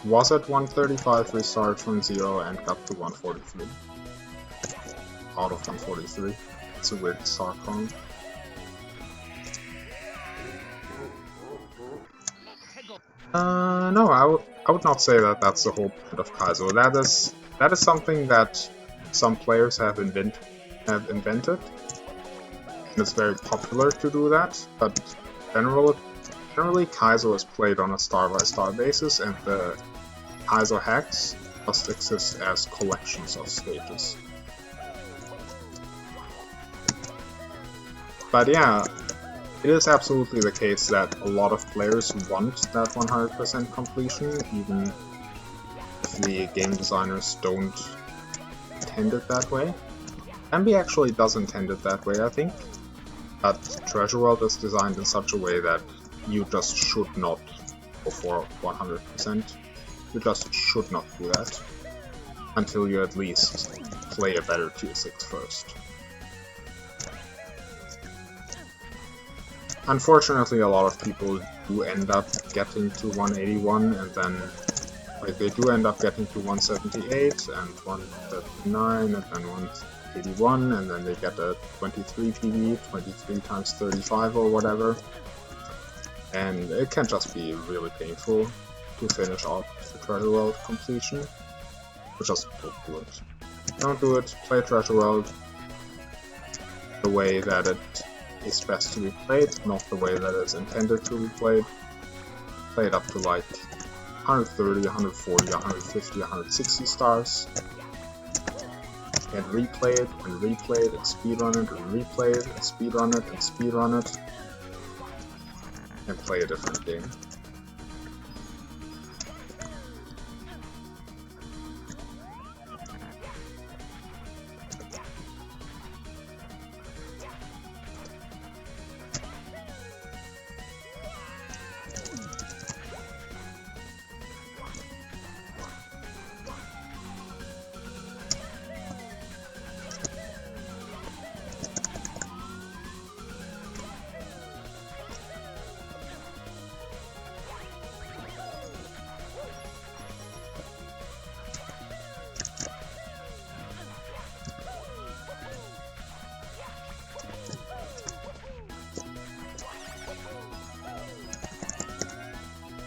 was at 135, restarted from 0 and got to 143. Out of 143. It's a weird start column. No, I would not say that that's the whole point of Kaizo. That is something that some players have invented. And it's very popular to do that, but generally Kaizo is played on a star-by-star basis, and the Kaizo hacks just exist as collections of stages. But yeah, it is absolutely the case that a lot of players want that 100% completion, even if the game designers don't intend it that way. MB actually does intend it that way, I think, but Treasure World is designed in such a way that you just should not go for 100%. You just should not do that until you at least play a better Tier 6 first. Unfortunately, a lot of people do end up getting to 181, and then like they do end up getting to 178 and 179 and then 181, and then they get a 23 PV, 23 times 35 or whatever. And it can just be really painful to finish off the Treasure World completion. So just don't do it. Don't do it, play Treasure World the way that it is best to be played, not the way that it's intended to be played. Play it up to like 130, 140, 150, 160 stars. And replay it, and replay it, and speedrun it, and replay it, and speedrun it, and speedrun it. And play a different game.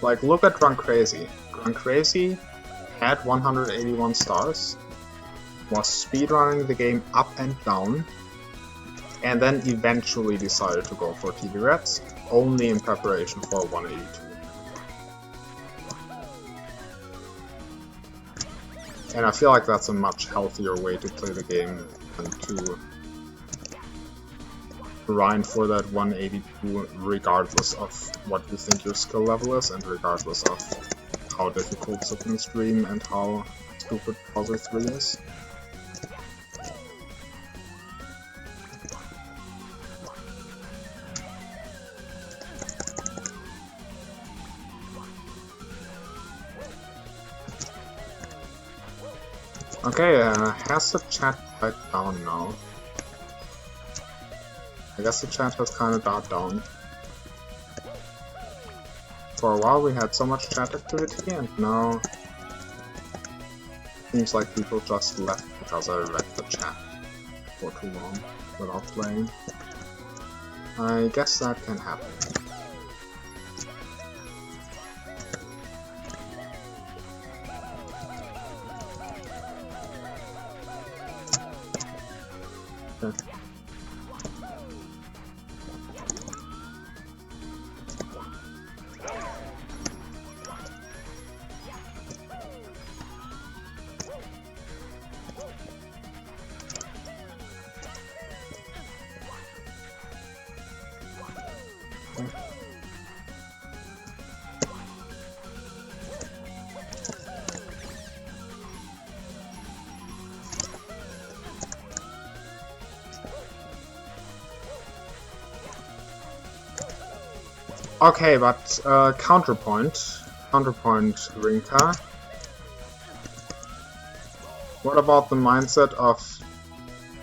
Like, look at Run Crazy. Run Crazy had 181 stars, was speedrunning the game up and down, and then eventually decided to go for TV Reds, only in preparation for 182. And I feel like that's a much healthier way to play the game than to grind for that 182 regardless of what you think your skill level is and regardless of how difficult Super Stream and how stupid Puzzle 3 is. Okay, has the chat died down now? I guess the chat has kind of died down. For a while we had so much chat activity, and now it seems like people just left because I read the chat for too long without playing. I guess that can happen. Okay. Okay, but counterpoint Rinka. What about the mindset of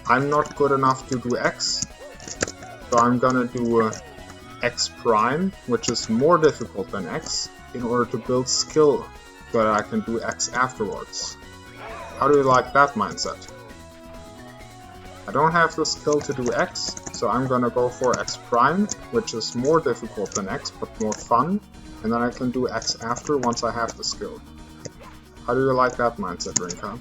I'm not good enough to do X, so I'm gonna do X prime, which is more difficult than X, in order to build skill so that I can do X afterwards. How do you like that mindset? I don't have the skill to do X, so I'm gonna go for X prime, which is more difficult than X, but more fun, and then I can do X after once I have the skill. How do you like that mindset, Rinka?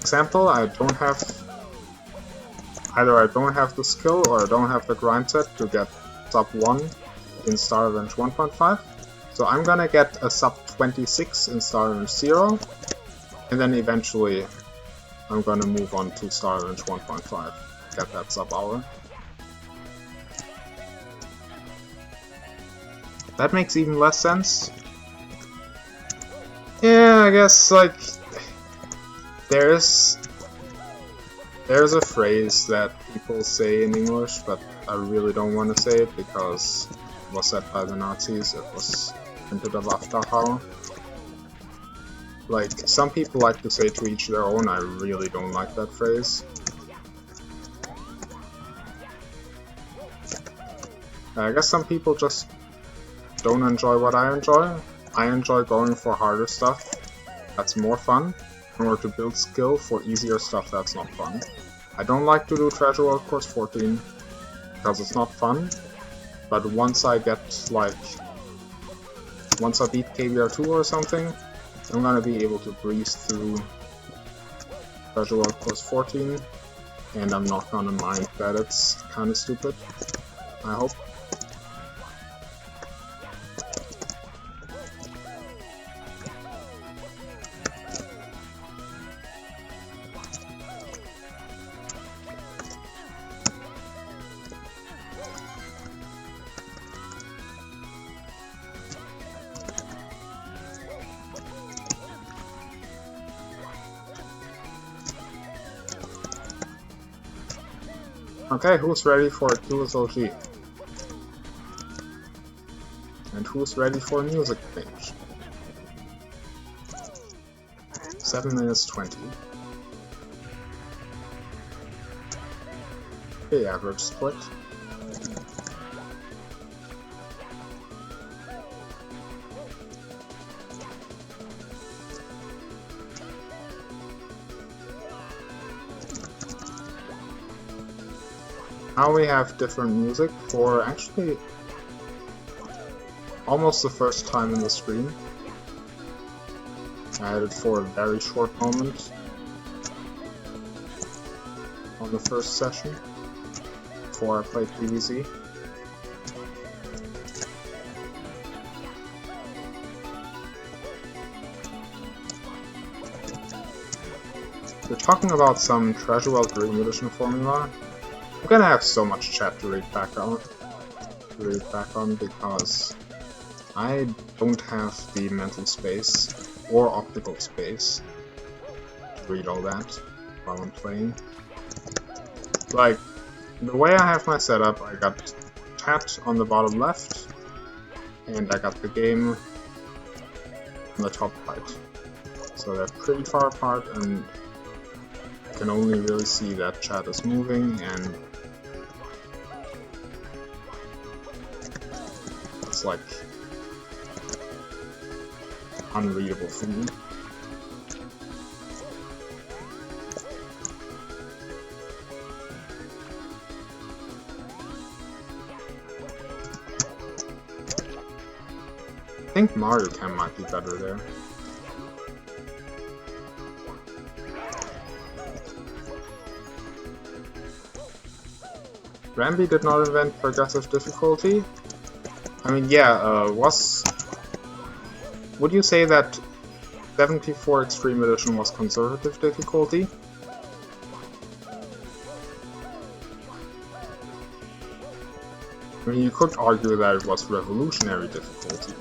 Example, either I don't have the skill or I don't have the grind set to get sub 1 in Star Revenge 1.5. So I'm gonna get a sub 26 in Star Revenge 0, and then eventually I'm gonna move on to Star Revenge 1.5, get that sub hour. That makes even less sense. Yeah, I guess, like, there's a phrase that people say in English, but I really don't want to say it because it was said by the Nazis, it was printed of Afterhau. Like, some people like to say to each their own, I really don't like that phrase. I guess some people just don't enjoy what I enjoy. I enjoy going for harder stuff, that's more fun, in order to build skill for easier stuff that's not fun. I don't like to do Treasure World Course 14 because it's not fun, but once I beat KBR2 or something, I'm gonna be able to breeze through Treasure World Course 14, and I'm not gonna mind that it's kinda stupid, I hope. Okay, who's ready for a Duelist OG? And who's ready for a music change? 7 minutes 20. Okay, average split. Now we have different music for actually almost the first time in the stream. I had it for a very short moment on the first session before I played PvZ. We're talking about some Treasure World Dream Edition formula. I'm gonna have so much chat to read back on because I don't have the mental space or optical space to read all that while I'm playing. Like, the way I have my setup, I got chat on the bottom left, and I got the game on the top right. So they're pretty far apart, and I can only really see that chat is moving, and it's like unreadable for me. I think Mario Cam might be better there. Rambi did not invent progressive difficulty. I mean, yeah, would you say that 74 Extreme Edition was conservative difficulty? I mean, you could argue that it was revolutionary difficulty.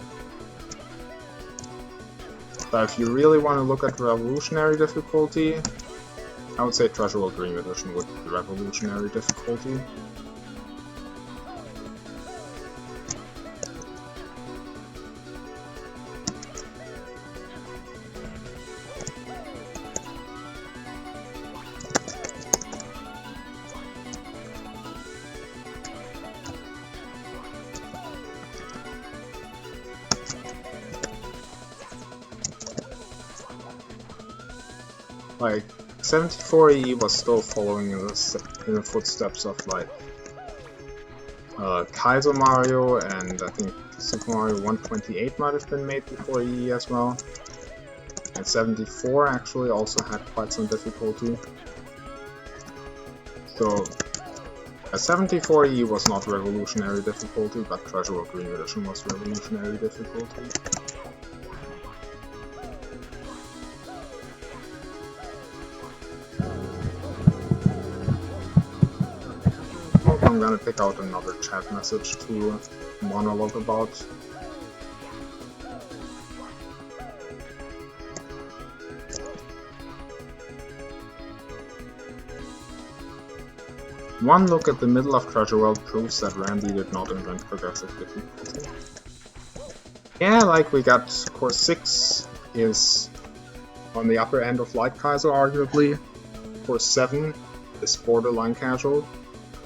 But if you really want to look at revolutionary difficulty, I would say Treasure World Dream Edition would be revolutionary difficulty. like 74E was still following in the footsteps of like Kaizo Mario, and I think Super Mario 128 might have been made before E as well. And 74 actually also had quite some difficulty. So 74E was not revolutionary difficulty, but Treasure World Green Edition was revolutionary difficulty. I'm gonna pick out another chat message to monologue about. One look at the middle of Treasure World proves that Randy did not invent progressive difficulty. Yeah, like we got Course 6 is on the upper end of Light Kaizo, arguably. Course 7 is borderline casual.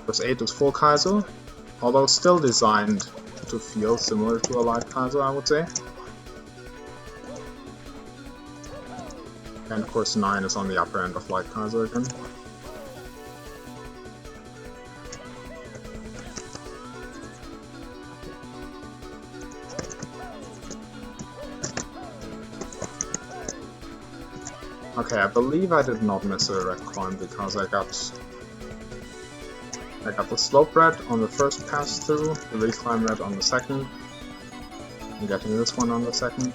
Course 8 is full Kaizo, although still designed to feel similar to a Light Kaizo, I would say. And Course 9 is on the upper end of Light Kaizo again. Okay, I believe I did not miss a red coin because I got the slope red on the first pass through, the reclimb red on the second. I'm getting this one on the second.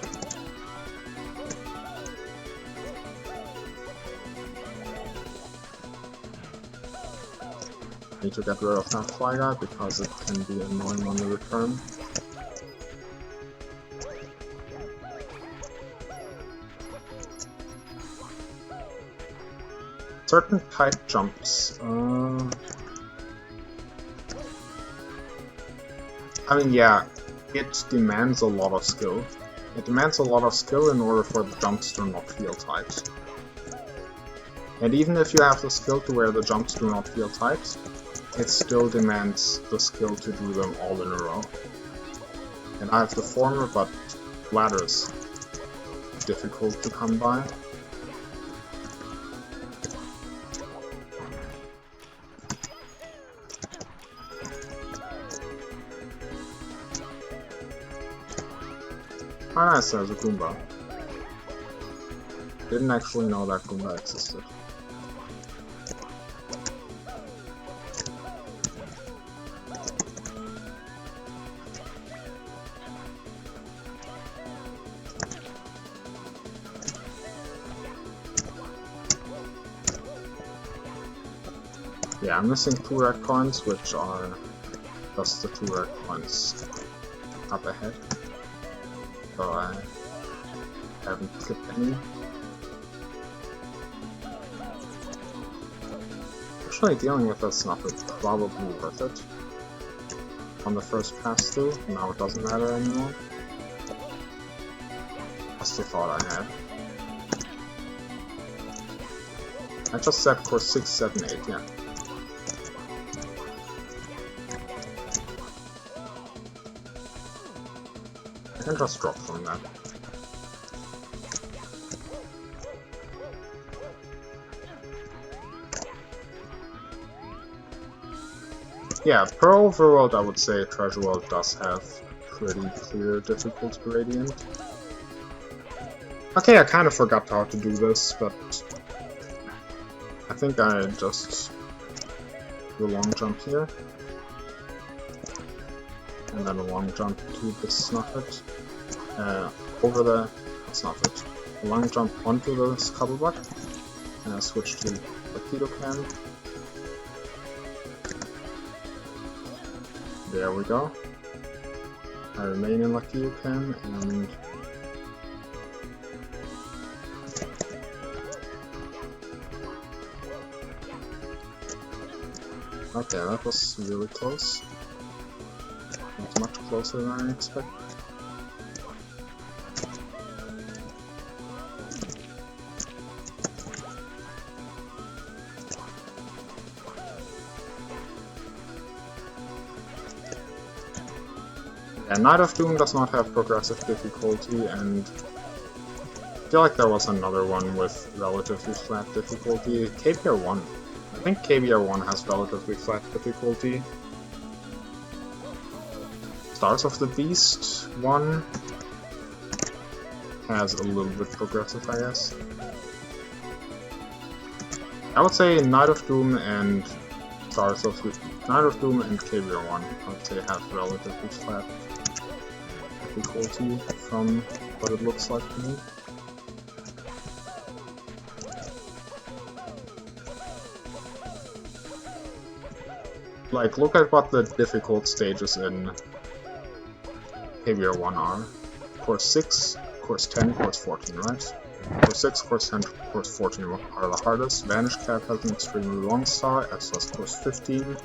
Need to get rid of that fly guy because it can be annoying on the return. Certain type jumps. I mean, yeah, it demands a lot of skill. It demands a lot of skill in order for the jumps to not feel tight. And even if you have the skill to where the jumps do not feel tight, it still demands the skill to do them all in a row. And I have the former, but ladder's difficult to come by. Ah, nice, there's a Goomba. Didn't actually know that Goomba existed. Yeah, I'm missing 2 red coins, which are just the 2 red coins up ahead. So I haven't skipped any. Actually, dealing with that snuff is probably worth it. On the first pass through, now it doesn't matter anymore. I still thought I had. I just said course 6, 7, 8, yeah. I can just drop from that. Yeah, per overworld I would say Treasure World does have a pretty clear difficulty gradient. Okay, I kind of forgot how to do this, but I think I just do a long jump here. And then a long jump to the Snuffet. Over the Snuffet. A long jump onto the Scuttlebutt. And I switch to the Keto Can. There we go. I remain in Keto Can and okay, that was really close. Not much closer than I expected. Yeah, Night of Doom does not have progressive difficulty, and feel like there was another one with relatively flat difficulty. KBR1. I think KBR1 has relatively flat difficulty. Stars of the Beast 1 has a little bit progressive, I guess. I would say Night of Doom and KBR1, I would say have relatively flat difficulty from what it looks like to me. Like, look at what the difficult stages in KBR1 are. Course 6, Course 10, Course 14, right? Course 6, Course 10, Course 14 are the hardest. Vanish Cap has an extremely long star, as does Course 15.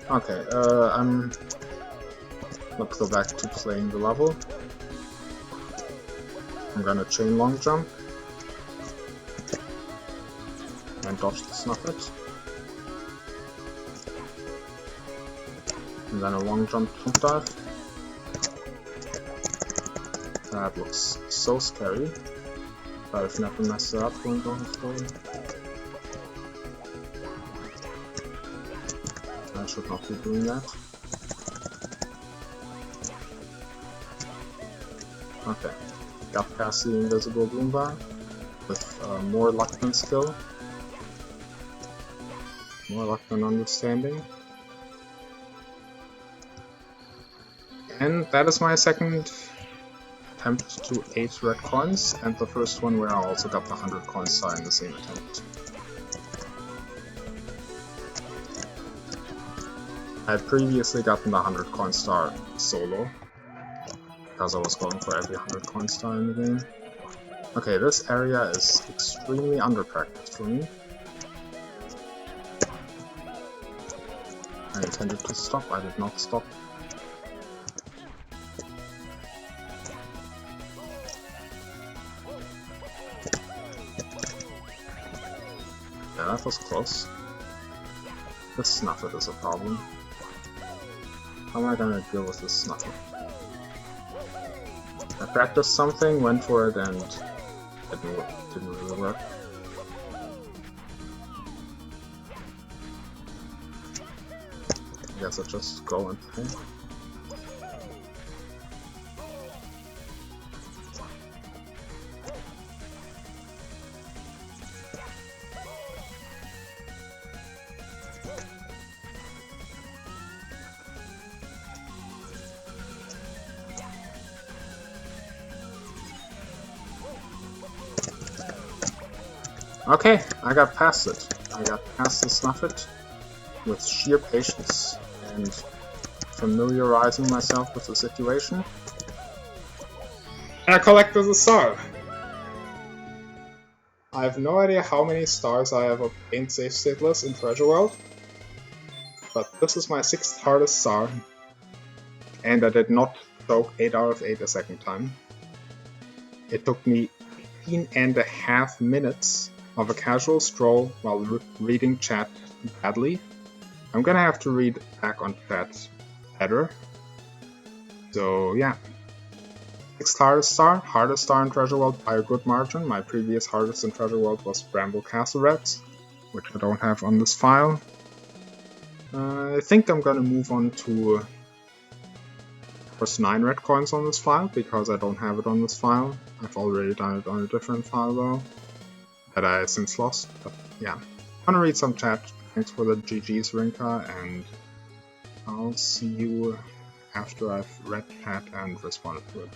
Okay, let's go back to playing the level. I'm gonna chain long jump and dodge the Snuffit. And then a long jump jump dive. That looks so scary, but I've never messed it up going down slowly. I should not be doing that. Okay, got past the invisible boom bar with more luck than skill, more luck than understanding. And that is my second attempt to 8 red coins, and the first one where I also got the 100 coin star in the same attempt. I had previously gotten the 100 coin star solo, because I was going for every 100 coin star in the game. Okay, this area is extremely under-practiced for me. I intended to stop, I did not stop. Yeah, that was close. This Snuffit is a problem. How am I gonna deal with this Snuffit? I practiced something, went for it, and it didn't really work. I guess I'll just go and play. Okay, I got past it. I got past the Snuffit with sheer patience and familiarizing myself with the situation. And I collected the star! I have no idea how many stars I have obtained Savestateless in Treasure World, but this is my 6th hardest star, and I did not choke 8 out of 8 a second time. It took me 18.5 minutes of a casual stroll while reading chat badly. I'm gonna have to read back on chat better. So yeah. 6th hardest star in Treasure World by a good margin. My previous hardest in Treasure World was Bramble Castle Rats, which I don't have on this file. I think I'm gonna move on to Course 9 red coins on this file, because I don't have it on this file. I've already done it on a different file though, that I since lost, but yeah. I'm gonna read some chat. Thanks for the GG's, Rinka, and I'll see you after I've read chat and responded to it.